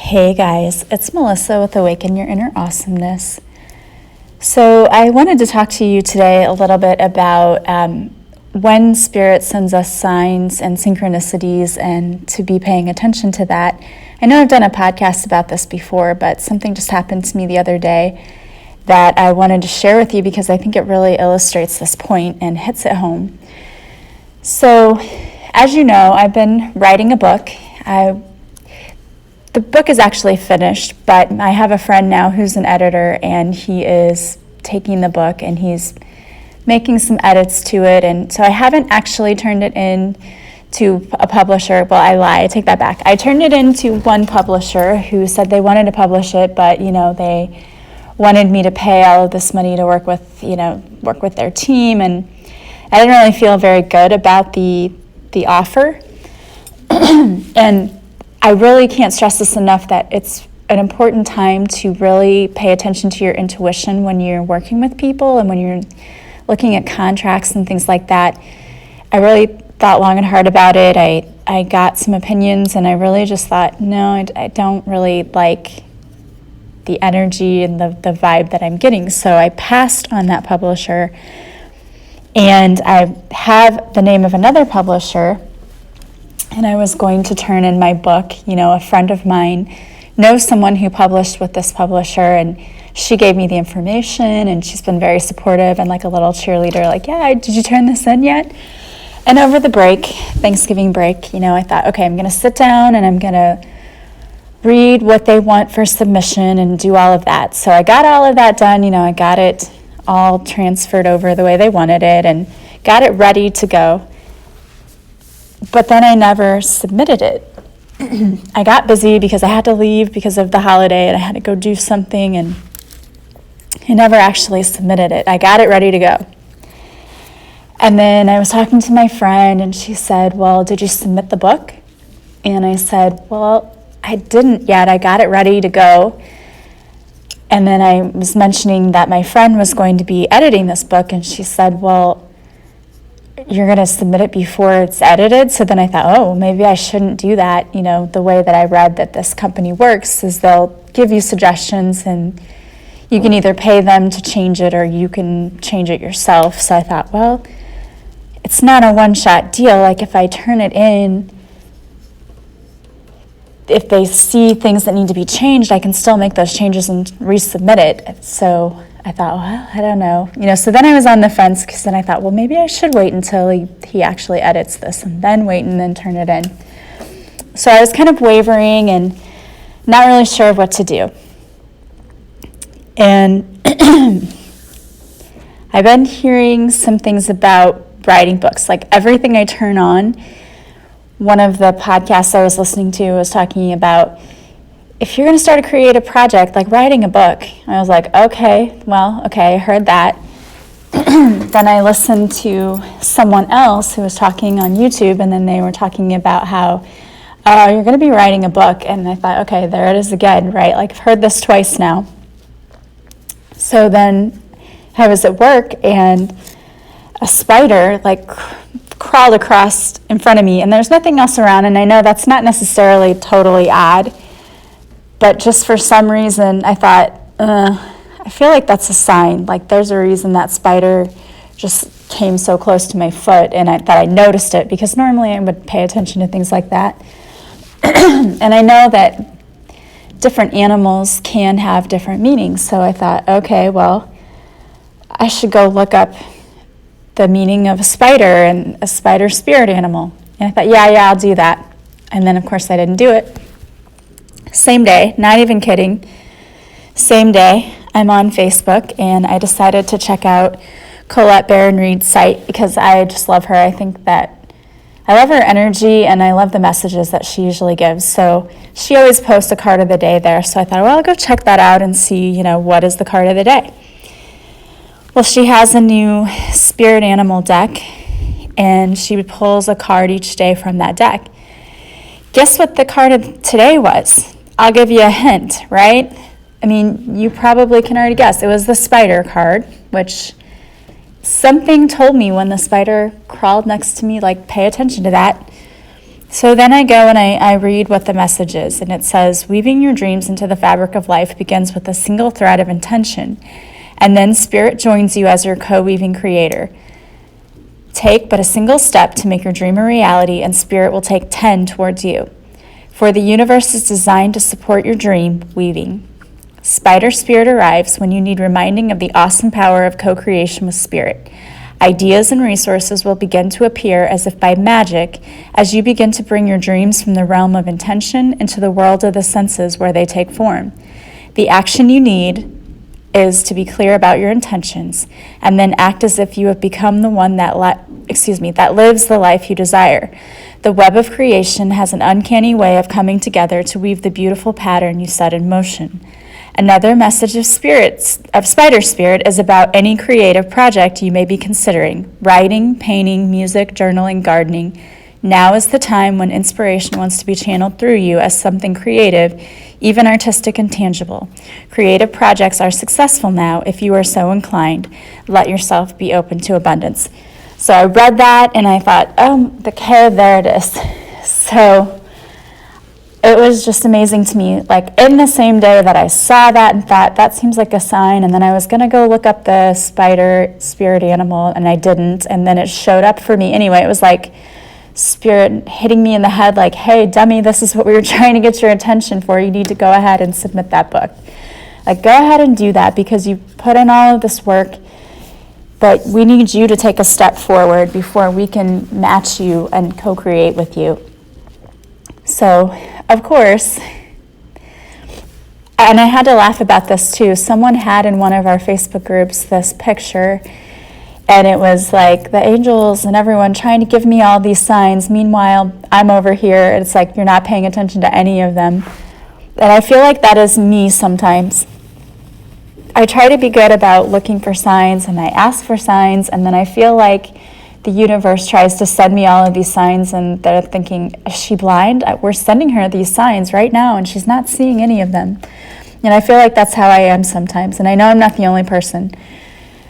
Hey guys, it's Melissa with Awaken Your Inner Awesomeness. So I wanted to talk to you today a little bit about when Spirit sends us signs and synchronicities and to be paying attention to that. I know I've done a podcast about this before, but something just happened to me the other day that I wanted to share with you because I think it really illustrates this point and hits it home. So, as you know, I've been writing a book. The book is actually finished, but I have a friend now who's an editor, and he is taking the book and he's making some edits to it. And so I haven't actually turned it in to a publisher. Well, I lie, I take that back. I turned it in to one publisher who said they wanted to publish it, but they wanted me to pay all of this money to work with their team, and I didn't really feel very good about the offer. And I really can't stress this enough that it's an important time to really pay attention to your intuition when you're working with people and when you're looking at contracts and things like that. I really thought long and hard about it. I got some opinions, and I really just thought, no, I don't really like the energy and the vibe that I'm getting. So I passed on that publisher, and I have the name of another publisher, and I was going to turn in my book. A friend of mine knows someone who published with this publisher, and she gave me the information, and she's been very supportive and like a little cheerleader, like, yeah, did you turn this in yet? And over the break, Thanksgiving break, I thought, okay, I'm going to sit down and I'm going to read what they want for submission and do all of that. So I got all of that done. I got it all transferred over the way they wanted it and got it ready to go. But then I never submitted it. I got busy because I had to leave because of the holiday and I had to go do something, and I never actually submitted it. I got it ready to go. And then I was talking to my friend, and she said, well, did you submit the book? And I said, well, I didn't yet. I got it ready to go. And then I was mentioning that my friend was going to be editing this book, and she said, well, you're going to submit it before it's edited? So then I thought, oh, maybe I shouldn't do that. The way that I read that this company works is they'll give you suggestions, and you can either pay them to change it or you can change it yourself. So I thought, well, it's not a one-shot deal. Like if I turn it in, if they see things that need to be changed, I can still make those changes and resubmit it. So I thought, well, I don't know. So then I was on the fence, because then I thought, well, maybe I should wait until he actually edits this and then wait and then turn it in. So I was kind of wavering and not really sure what to do. And I've been hearing some things about writing books. Like everything I turn on, one of the podcasts I was listening to was talking about, if you're going to start a creative project, like writing a book. I was like, okay, I heard that. Then I listened to someone else who was talking on YouTube, and then they were talking about how, you're going to be writing a book. And I thought, okay, there it is again, right? Like I've heard this twice now. So then I was at work, and a spider crawled across in front of me, and there's nothing else around. And I know that's not necessarily totally odd, but just for some reason I thought, I feel like that's a sign. Like there's a reason that spider just came so close to my foot, and I thought I noticed it, because normally I would pay attention to things like that. And I know that different animals can have different meanings. So I thought, okay, well, I should go look up the meaning of a spider and a spider spirit animal. And I thought, yeah, I'll do that. And then, of course, I didn't do it. Same day, not even kidding, same day, I'm on Facebook, and I decided to check out Colette Baron-Reid's site, because I just love her. I think that I love her energy, and I love the messages that she usually gives. So she always posts a card of the day there. So I thought, well, I'll go check that out and see, what is the card of the day. Well, she has a new spirit animal deck, and she pulls a card each day from that deck. Guess what the card of today was? I'll give you a hint, right? I mean, you probably can already guess. It was the spider card, which something told me when the spider crawled next to me, like, pay attention to that. So then I go and I read what the message is, and it says, weaving your dreams into the fabric of life begins with a single thread of intention, and then Spirit joins you as your co-weaving creator. Take but a single step to make your dream a reality, and Spirit will take 10 towards you. For the universe is designed to support your dream weaving. Spider Spirit arrives when you need reminding of the awesome power of co-creation with Spirit. Ideas and resources will begin to appear as if by magic as you begin to bring your dreams from the realm of intention into the world of the senses where they take form. The action you need is to be clear about your intentions and then act as if you have become the one that lives the life you desire. The web of creation has an uncanny way of coming together to weave the beautiful pattern you set in motion. Another message of Spider Spirit is about any creative project you may be considering: writing, painting, music, journaling, gardening. Now is the time when inspiration wants to be channeled through you as something creative, even artistic and tangible. Creative projects are successful now if you are so inclined. Let yourself be open to abundance. So I read that and I thought, oh, the K, there it is. So it was just amazing to me, like in the same day that I saw that and thought, that seems like a sign, and then I was gonna go look up the spider spirit animal and I didn't, and then it showed up for me anyway. It was like Spirit hitting me in the head like, hey, dummy, this is what we were trying to get your attention for. You need to go ahead and submit that book. Like, go ahead and do that because you put in all of this work, but we need you to take a step forward before we can match you and co-create with you. So, of course, and I had to laugh about this too. Someone had in one of our Facebook groups this picture, and it was like the angels and everyone trying to give me all these signs. Meanwhile, I'm over here. It's like you're not paying attention to any of them. And I feel like that is me sometimes. I try to be good about looking for signs, and I ask for signs, and then I feel like the universe tries to send me all of these signs, and they're thinking, is she blind? We're sending her these signs right now, and she's not seeing any of them. And I feel like that's how I am sometimes, and I know I'm not the only person.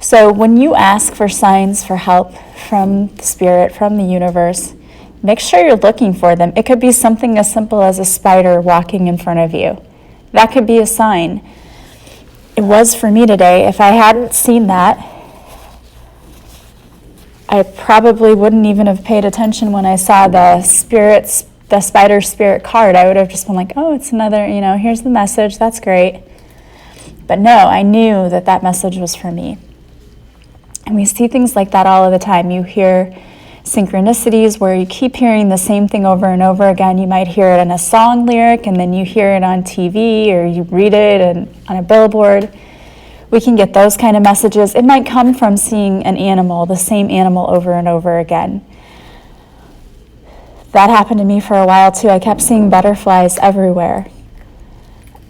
So when you ask for signs for help from the Spirit, from the universe, make sure you're looking for them. It could be something as simple as a spider walking in front of you. That could be a sign. It was for me today. If I hadn't seen that, I probably wouldn't even have paid attention when I saw the Spider Spirit card. I would have just been like, oh, it's another, here's the message. That's great. But no, I knew that that message was for me. And we see things like that all of the time. You hear synchronicities where you keep hearing the same thing over and over again. You might hear it in a song lyric, and then you hear it on TV, or you read it on a billboard. We can get those kind of messages. It might come from seeing an animal, the same animal over and over again. That happened to me for a while too. I kept seeing butterflies everywhere.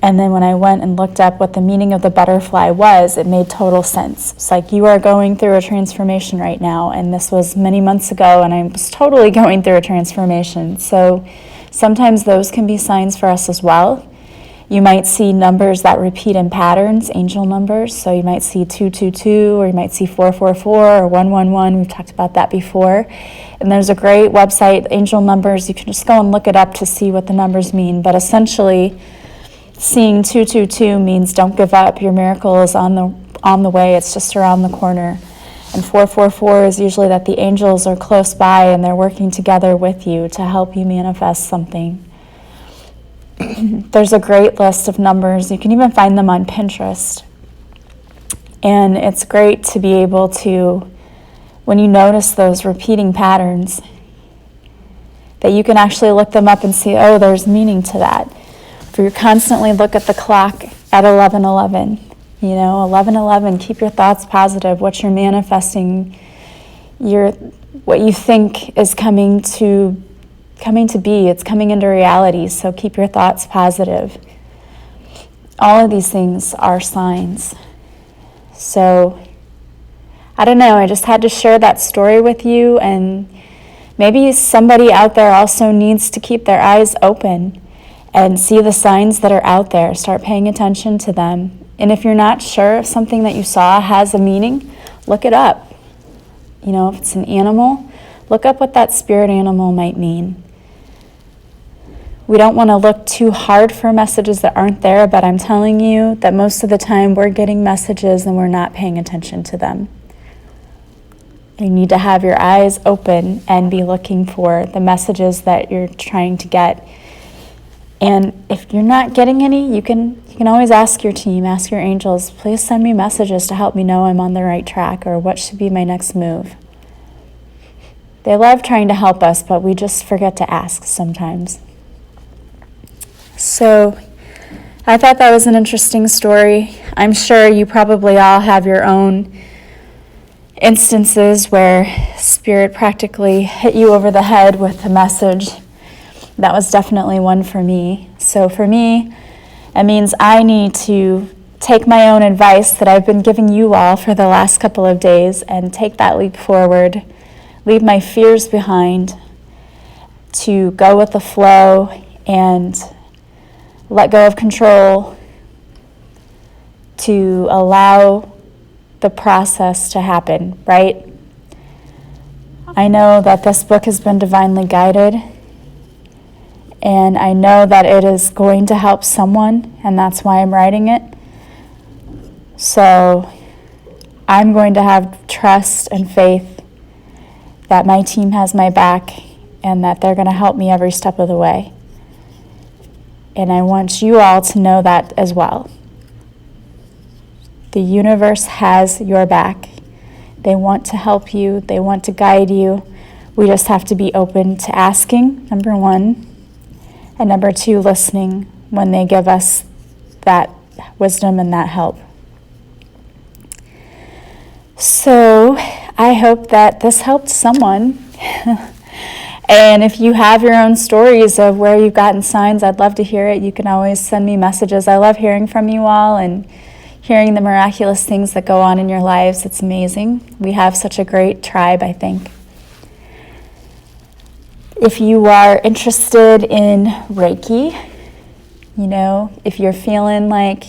And then when I went and looked up what the meaning of the butterfly was, it made total sense. It's like, you are going through a transformation right now, and this was many months ago, and I was totally going through a transformation. So sometimes those can be signs for us as well. You might see numbers that repeat in patterns, angel numbers. So you might see 222, or you might see 444 or 111. We've talked about that before. And there's a great website, Angel Numbers. You can just go and look it up to see what the numbers mean. But essentially, seeing 222 means don't give up. Your miracle is on the way. It's just around the corner. And 444 is usually that the angels are close by and they're working together with you to help you manifest something. There's a great list of numbers. You can even find them on Pinterest. And it's great to be able to, when you notice those repeating patterns, that you can actually look them up and see, oh, there's meaning to that. If you constantly look at the clock at 11:11, 11:11, keep your thoughts positive. What you're manifesting, what you think is coming to be, it's coming into reality, so keep your thoughts positive. All of these things are signs. So, I don't know, I just had to share that story with you, and maybe somebody out there also needs to keep their eyes open and see the signs that are out there. Start paying attention to them. And if you're not sure if something that you saw has a meaning, look it up. If it's an animal, look up what that spirit animal might mean. We don't want to look too hard for messages that aren't there, but I'm telling you that most of the time we're getting messages and we're not paying attention to them. You need to have your eyes open and be looking for the messages that you're trying to get. And if you're not getting any, you can always ask your team, ask your angels, please send me messages to help me know I'm on the right track or what should be my next move. They love trying to help us, but we just forget to ask sometimes. So I thought that was an interesting story. I'm sure you probably all have your own instances where Spirit practically hit you over the head with a message. That was definitely one for me. So for me, it means I need to take my own advice that I've been giving you all for the last couple of days and take that leap forward, leave my fears behind, to go with the flow and let go of control, to allow the process to happen, right? I know that this book has been divinely guided, and I know that it is going to help someone, and that's why I'm writing it. So I'm going to have trust and faith that my team has my back and that they're going to help me every step of the way. And I want you all to know that as well. The universe has your back. They want to help you. They want to guide you. We just have to be open to asking, number one. And number two, listening when they give us that wisdom and that help. So I hope that this helped someone. And if you have your own stories of where you've gotten signs, I'd love to hear it. You can always send me messages. I love hearing from you all and hearing the miraculous things that go on in your lives. It's amazing. We have such a great tribe, I think. If you are interested in Reiki, if you're feeling like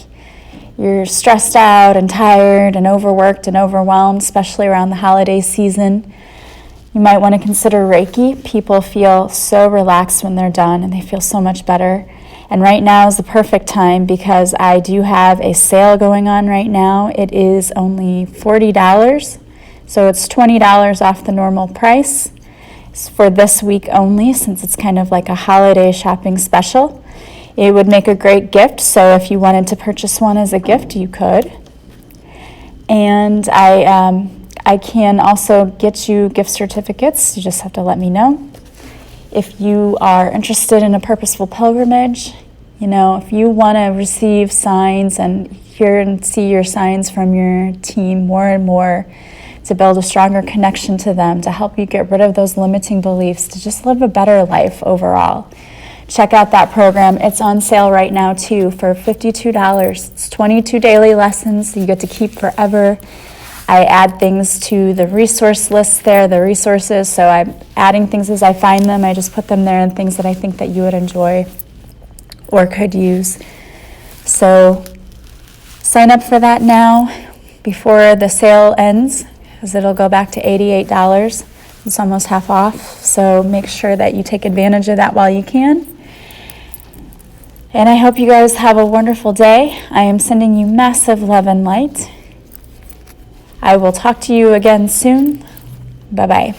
you're stressed out and tired and overworked and overwhelmed, especially around the holiday season, you might want to consider Reiki. People feel so relaxed when they're done and they feel so much better. And right now is the perfect time because I do have a sale going on right now. It is only $40, so it's $20 off the normal price. It's for this week only since it's kind of like a holiday shopping special. It would make a great gift, so if you wanted to purchase one as a gift, you could. And I can also get you gift certificates. You just have to let me know. If you are interested in a purposeful pilgrimage, if you want to receive signs and hear and see your signs from your team more and more, to build a stronger connection to them, to help you get rid of those limiting beliefs, to just live a better life overall, check out that program. It's on sale right now too for $52. It's 22 daily lessons you get to keep forever. I add things to the resource list there, the resources, so I'm adding things as I find them. I just put them there and things that I think that you would enjoy or could use. So sign up for that now before the sale ends, because it'll go back to $88. It's almost half off, so make sure that you take advantage of that while you can. And I hope you guys have a wonderful day. I am sending you massive love and light. I will talk to you again soon. Bye-bye.